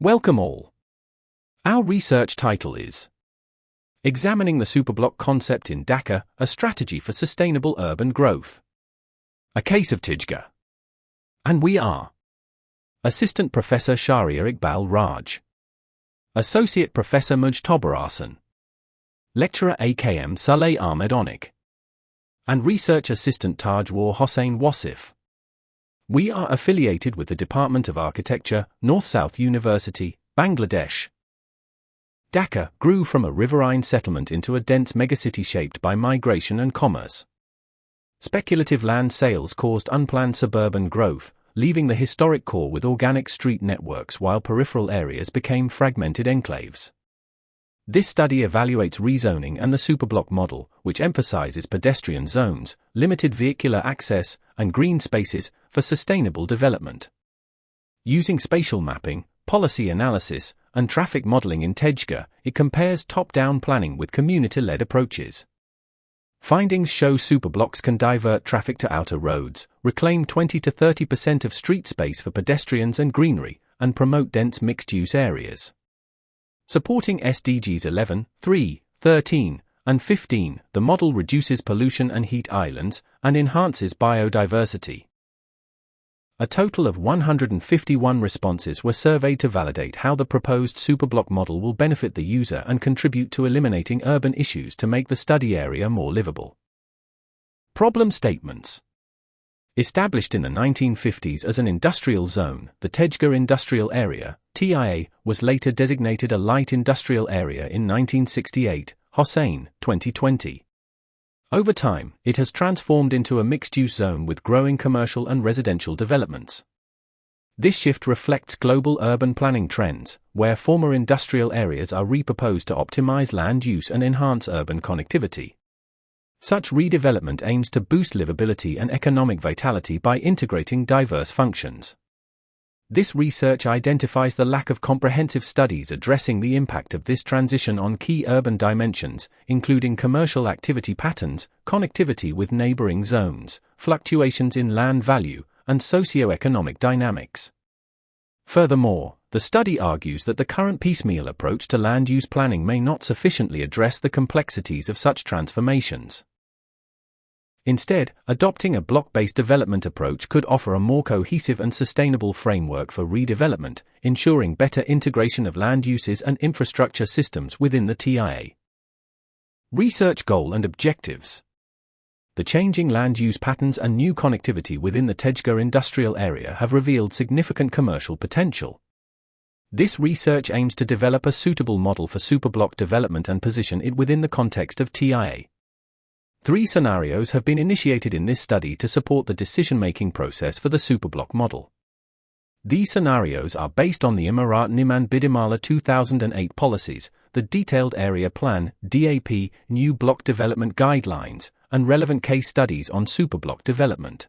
Welcome all. Our research title is Examining the Superblock Concept in Dhaka, a Strategy for Sustainable Urban Growth. A Case of Tejgaon. And we are Assistant Professor Shahriar Iqbal Raj, Associate Professor Mujtaba Ahsan, Lecturer AKM Saleh Ahmed Onik, and Research Assistant Tajwar Hossain Wasif. We are affiliated with the Department of Architecture, North-South University, Bangladesh. Dhaka grew from a riverine settlement into a dense megacity shaped by migration and commerce. Speculative land sales caused unplanned suburban growth, leaving the historic core with organic street networks while peripheral areas became fragmented enclaves. This study evaluates rezoning and the superblock model, which emphasizes pedestrian zones, limited vehicular access, and green spaces for sustainable development. Using spatial mapping, policy analysis, and traffic modeling in Tejgaon, it compares top-down planning with community-led approaches. Findings show superblocks can divert traffic to outer roads, reclaim 20 to 30% of street space for pedestrians and greenery, and promote dense mixed-use areas. Supporting SDGs 11, 3, 13, and 15, the model reduces pollution and heat islands, and enhances biodiversity. A total of 151 responses were surveyed to validate how the proposed superblock model will benefit the user and contribute to eliminating urban issues to make the study area more livable. Problem statements. Established in the 1950s as an industrial zone, the Tejgaon Industrial Area, TIA, was later designated a light industrial area in 1968, Hossain, 2020. Over time, it has transformed into a mixed-use zone with growing commercial and residential developments. This shift reflects global urban planning trends, where former industrial areas are repurposed to optimize land use and enhance urban connectivity. Such redevelopment aims to boost livability and economic vitality by integrating diverse functions. This research identifies the lack of comprehensive studies addressing the impact of this transition on key urban dimensions, including commercial activity patterns, connectivity with neighboring zones, fluctuations in land value, and socio-economic dynamics. Furthermore, the study argues that the current piecemeal approach to land use planning may not sufficiently address the complexities of such transformations. Instead, adopting a block-based development approach could offer a more cohesive and sustainable framework for redevelopment, ensuring better integration of land uses and infrastructure systems within the TIA. Research goal and objectives. The changing land use patterns and new connectivity within the Tejgaon Industrial Area have revealed significant commercial potential. This research aims to develop a suitable model for superblock development and position it within the context of TIA. 3 scenarios have been initiated in this study to support the decision-making process for the superblock model. These scenarios are based on the Emirat Niman Bidimala 2008 policies, the Detailed Area Plan (DAP), new block development guidelines, and relevant case studies on superblock development.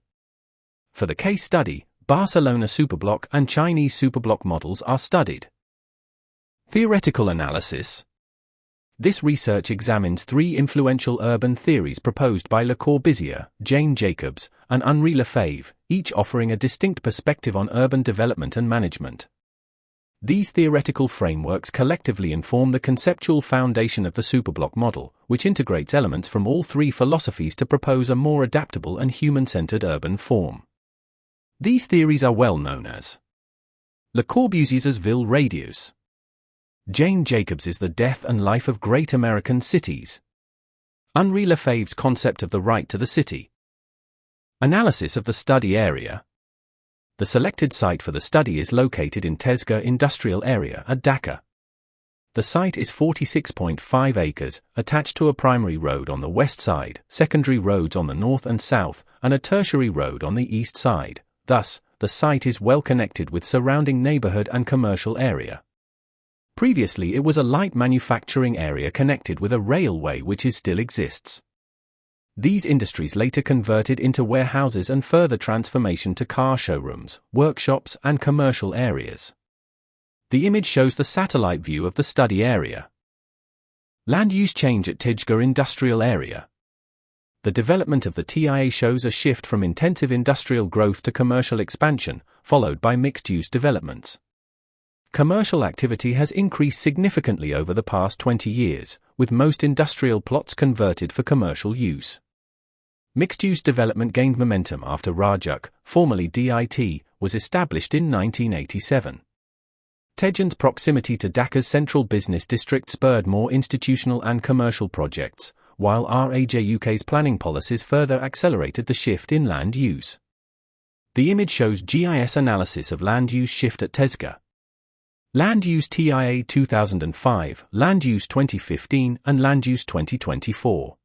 For the case study, Barcelona superblock and Chinese superblock models are studied. Theoretical analysis. This research examines 3 influential urban theories proposed by Le Corbusier, Jane Jacobs, and Henri Lefebvre, each offering a distinct perspective on urban development and management. These theoretical frameworks collectively inform the conceptual foundation of the superblock model, which integrates elements from all 3 philosophies to propose a more adaptable and human-centered urban form. These theories are well known as Le Corbusier's Ville Radius. Jane Jacobs' The Death and Life of Great American Cities. Henri Lefebvre's concept of the right to the city. Analysis of the study area. The selected site for the study is located in Tejgaon Industrial Area at Dhaka. The site is 46.5 acres, attached to a primary road on the west side, secondary roads on the north and south, and a tertiary road on the east side. Thus, the site is well connected with surrounding neighborhood and commercial area. Previously it was a light manufacturing area connected with a railway which still exists. These industries later converted into warehouses and further transformation to car showrooms, workshops, and commercial areas. The image shows the satellite view of the study area. Land use change at Tejgaon Industrial Area. The development of the TIA shows a shift from intensive industrial growth to commercial expansion, followed by mixed-use developments. Commercial activity has increased significantly over the past 20 years, with most industrial plots converted for commercial use. Mixed-use development gained momentum after Rajuk, formerly DIT, was established in 1987. Tejgaon's proximity to Dhaka's central business district spurred more institutional and commercial projects, while RAJUK's planning policies further accelerated the shift in land use. The image shows GIS analysis of land use shift at Tejgaon. Land Use TIA 2005, Land Use 2015, and Land Use 2024.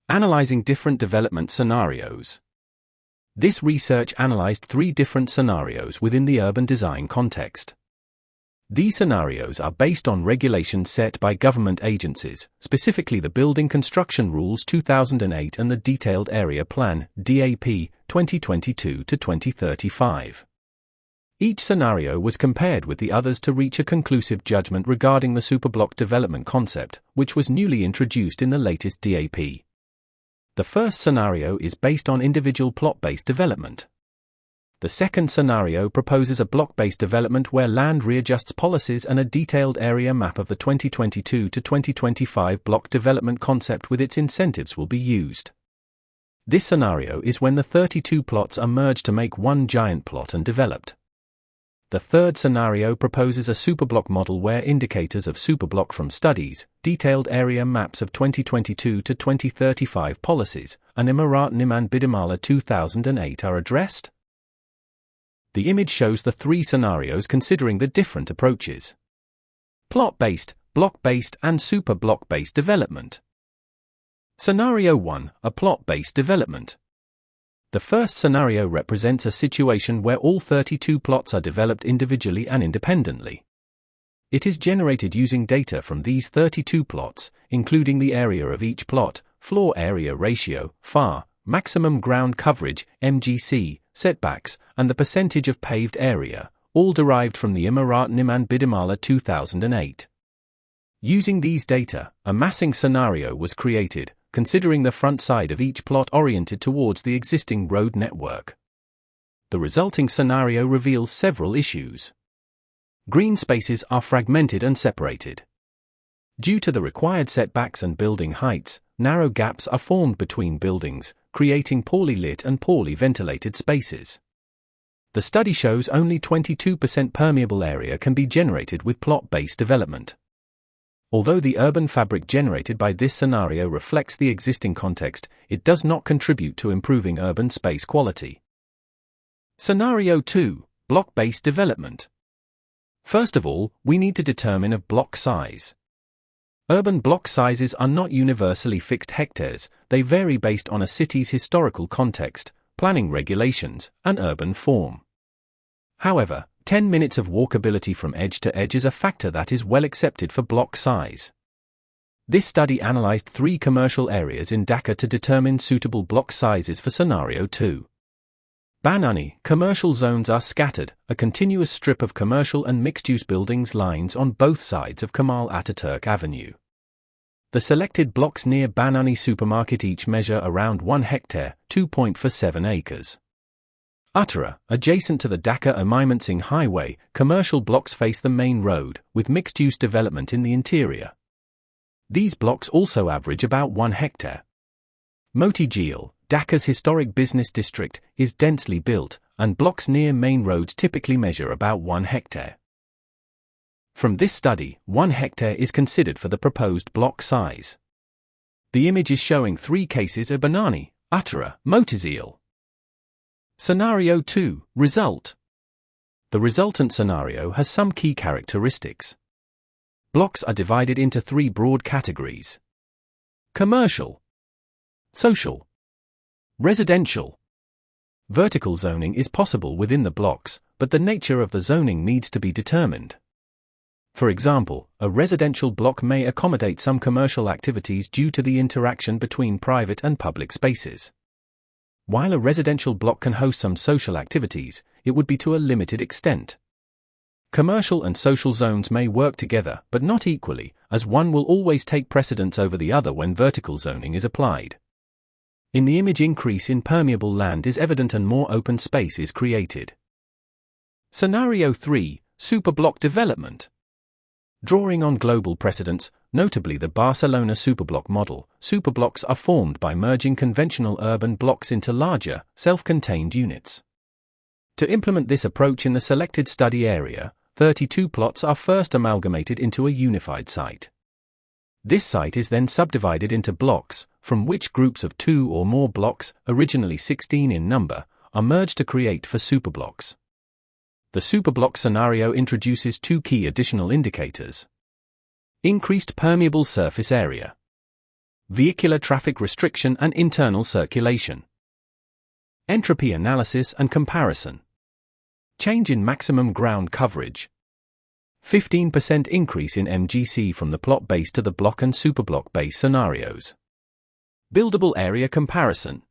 Analyzing different development scenarios. This research analyzed 3 different scenarios within the urban design context. These scenarios are based on regulations set by government agencies, specifically the Building Construction Rules 2008 and the Detailed Area Plan, DAP, 2022 to 2035. Each scenario was compared with the others to reach a conclusive judgment regarding the superblock development concept, which was newly introduced in the latest DAP. The first scenario is based on individual plot-based development. The second scenario proposes a block-based development where land readjusts policies and a detailed area map of the 2022 to 2025 block development concept with its incentives will be used. This scenario is when the 32 plots are merged to make one giant plot and developed. The third scenario proposes a superblock model where indicators of superblock from studies, detailed area maps of 2022 to 2035 policies, and Emirat-Nim and Bidimala 2008 are addressed. The image shows the 3 scenarios considering the different approaches. Plot-based, block-based, and superblock-based development. Scenario 1, a plot-based development. The first scenario represents a situation where all 32 plots are developed individually and independently. It is generated using data from these 32 plots, including the area of each plot, floor area ratio, FAR, maximum ground coverage, MGC, setbacks, and the percentage of paved area, all derived from the Emirat-Nim and Bidimala 2008. Using these data, a massing scenario was created, considering the front side of each plot oriented towards the existing road network. The resulting scenario reveals several issues. Green spaces are fragmented and separated. Due to the required setbacks and building heights, narrow gaps are formed between buildings, creating poorly lit and poorly ventilated spaces. The study shows only 22% permeable area can be generated with plot-based development. Although the urban fabric generated by this scenario reflects the existing context, it does not contribute to improving urban space quality. Scenario 2, block-based development. First of all, we need to determine a block size. Urban block sizes are not universally fixed hectares, they vary based on a city's historical context, planning regulations, and urban form. However, 10 minutes of walkability from edge to edge is a factor that is well accepted for block size. This study analyzed 3 commercial areas in Dhaka to determine suitable block sizes for Scenario 2. Banani, commercial zones are scattered, a continuous strip of commercial and mixed-use buildings lines on both sides of Kemal Ataturk Avenue. The selected blocks near Banani supermarket each measure around 1 hectare, 2.47 acres. Uttara, adjacent to the Dhaka-Mymensingh Highway, commercial blocks face the main road, with mixed-use development in the interior. These blocks also average about 1 hectare. Moti Jheel, Dhaka's historic business district, is densely built, and blocks near main roads typically measure about 1 hectare. From this study, 1 hectare is considered for the proposed block size. The image is showing 3 cases of Banani, Uttara, Moti Jheel. Scenario 2, result. The resultant scenario has some key characteristics. Blocks are divided into 3 broad categories: commercial, social, residential. Vertical zoning is possible within the blocks, but the nature of the zoning needs to be determined. For example, a residential block may accommodate some commercial activities due to the interaction between private and public spaces. While a residential block can host some social activities, it would be to a limited extent. Commercial and social zones may work together, but not equally, as one will always take precedence over the other when vertical zoning is applied. In the image, increase in permeable land is evident and more open space is created. Scenario 3, Superblock development. Drawing on global precedents, notably the Barcelona superblock model, superblocks are formed by merging conventional urban blocks into larger, self-contained units. To implement this approach in the selected study area, 32 plots are first amalgamated into a unified site. This site is then subdivided into blocks, from which groups of 2 or more blocks, originally 16 in number, are merged to create 4 superblocks. The superblock scenario introduces 2 key additional indicators: increased permeable surface area, vehicular traffic restriction and internal circulation, entropy analysis and comparison, change in maximum ground coverage, 15% increase in MGC from the plot base to the block and superblock base scenarios. Buildable area comparison.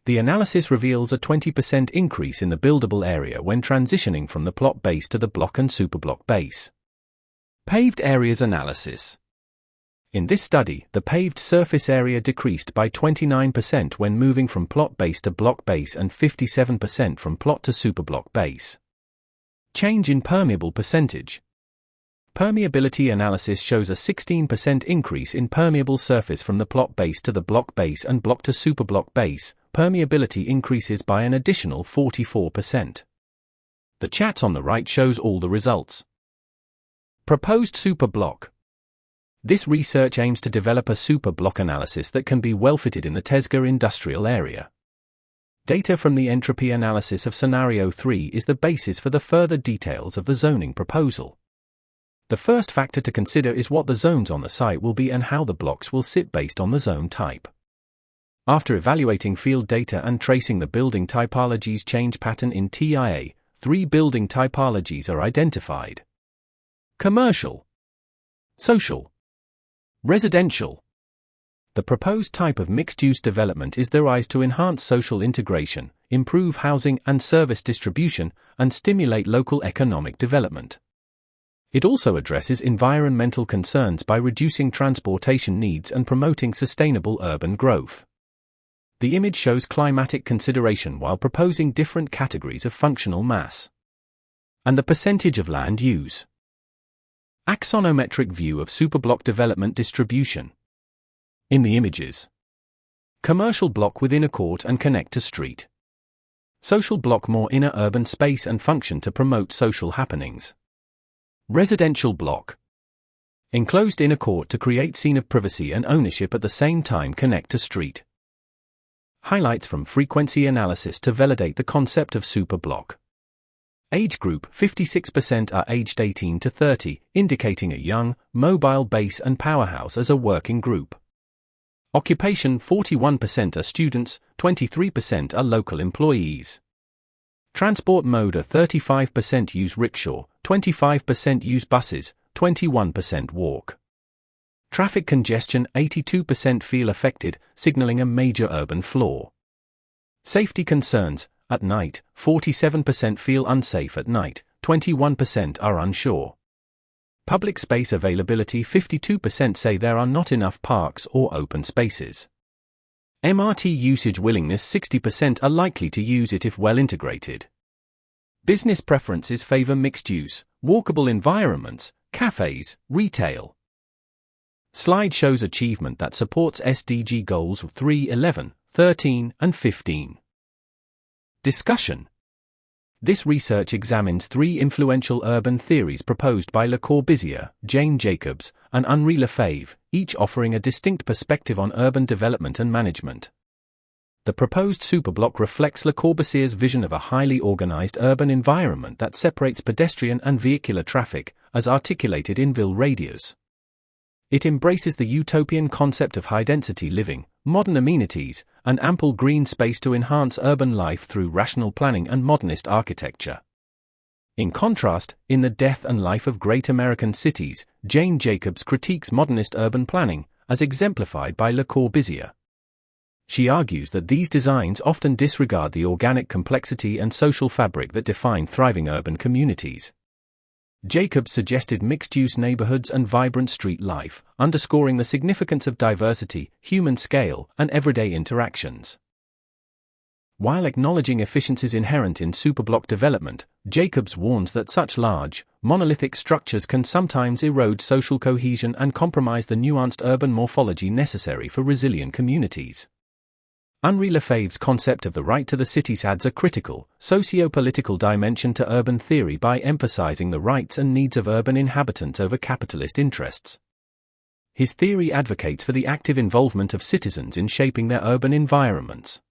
The analysis reveals a 20% increase in the buildable area when transitioning from the plot base to the block and superblock base. Paved areas analysis. In this study, the paved surface area decreased by 29% when moving from plot base to block base and 57% from plot to superblock base. Change in permeable percentage. Permeability analysis shows a 16% increase in permeable surface from the plot base to the block base and block to superblock base. Permeability increases by an additional 44%. The chart on the right shows all the results. Proposed superblock. This research aims to develop a superblock analysis that can be well fitted in the Tejgaon Industrial Area. Data from the entropy analysis of Scenario 3 is the basis for the further details of the zoning proposal. The first factor to consider is what the zones on the site will be and how the blocks will sit based on the zone type. After evaluating field data and tracing the building typology's change pattern in TIA, 3 building typologies are identified: commercial, social, residential. The proposed type of mixed-use development is devised to enhance social integration, improve housing and service distribution, and stimulate local economic development. It also addresses environmental concerns by reducing transportation needs and promoting sustainable urban growth. The image shows climatic consideration while proposing different categories of functional mass and the percentage of land use. Axonometric view of superblock development distribution. In the images: commercial block with inner court and connect to street. Social block more inner urban space and function to promote social happenings. Residential block. Enclosed inner court to create scene of privacy and ownership at the same time connect to street. Highlights from frequency analysis to validate the concept of superblock. Age group: 56% are aged 18 to 30, indicating a young, mobile base and powerhouse as a working group. Occupation: 41% are students, 23% are local employees. Transport mode: 35% use rickshaw, 25% use buses, 21% walk. Traffic congestion: 82% feel affected, signaling a major urban flaw. Safety concerns: at night, 47% feel unsafe at night, 21% are unsure. Public space availability: 52% say there are not enough parks or open spaces. MRT usage willingness: 60% are likely to use it if well integrated. Business preferences favor mixed use, walkable environments, cafes, retail. Slide shows achievement that supports SDG goals 3, 11, 13, and 15. Discussion. This research examines 3 influential urban theories proposed by Le Corbusier, Jane Jacobs, and Henri Lefebvre, each offering a distinct perspective on urban development and management. The proposed superblock reflects Le Corbusier's vision of a highly organized urban environment that separates pedestrian and vehicular traffic, as articulated in Ville Radius. It embraces the utopian concept of high-density living, modern amenities, and ample green space to enhance urban life through rational planning and modernist architecture. In contrast, in The Death and Life of Great American Cities, Jane Jacobs critiques modernist urban planning, as exemplified by Le Corbusier. She argues that these designs often disregard the organic complexity and social fabric that define thriving urban communities. Jacobs suggested mixed-use neighborhoods and vibrant street life, underscoring the significance of diversity, human scale, and everyday interactions. While acknowledging efficiencies inherent in superblock development, Jacobs warns that such large, monolithic structures can sometimes erode social cohesion and compromise the nuanced urban morphology necessary for resilient communities. Henri Lefebvre's concept of the right to the cities adds a critical, socio-political dimension to urban theory by emphasizing the rights and needs of urban inhabitants over capitalist interests. His theory advocates for the active involvement of citizens in shaping their urban environments.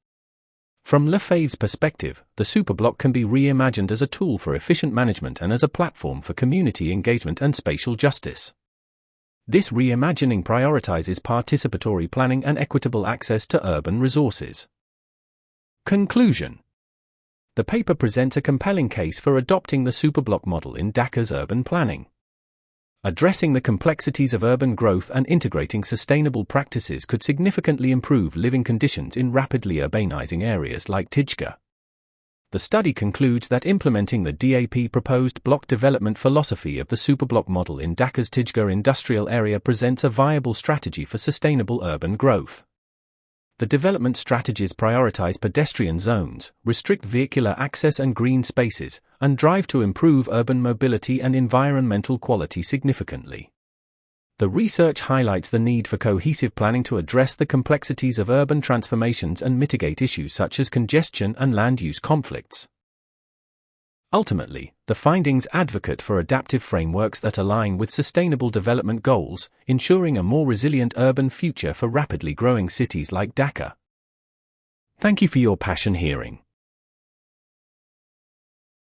From Lefebvre's perspective, the superblock can be reimagined as a tool for efficient management and as a platform for community engagement and spatial justice. This reimagining prioritizes participatory planning and equitable access to urban resources. Conclusion. The paper presents a compelling case for adopting the superblock model in Dhaka's urban planning. Addressing the complexities of urban growth and integrating sustainable practices could significantly improve living conditions in rapidly urbanizing areas like Tejgaon. The study concludes that implementing the DAP proposed block development philosophy of the superblock model in Dhaka's Tejgaon Industrial Area presents a viable strategy for sustainable urban growth. The development strategies prioritize pedestrian zones, restrict vehicular access and green spaces, and drive to improve urban mobility and environmental quality significantly. The research highlights the need for cohesive planning to address the complexities of urban transformations and mitigate issues such as congestion and land use conflicts. Ultimately, the findings advocate for adaptive frameworks that align with sustainable development goals, ensuring a more resilient urban future for rapidly growing cities like Dhaka. Thank you for your passion hearing.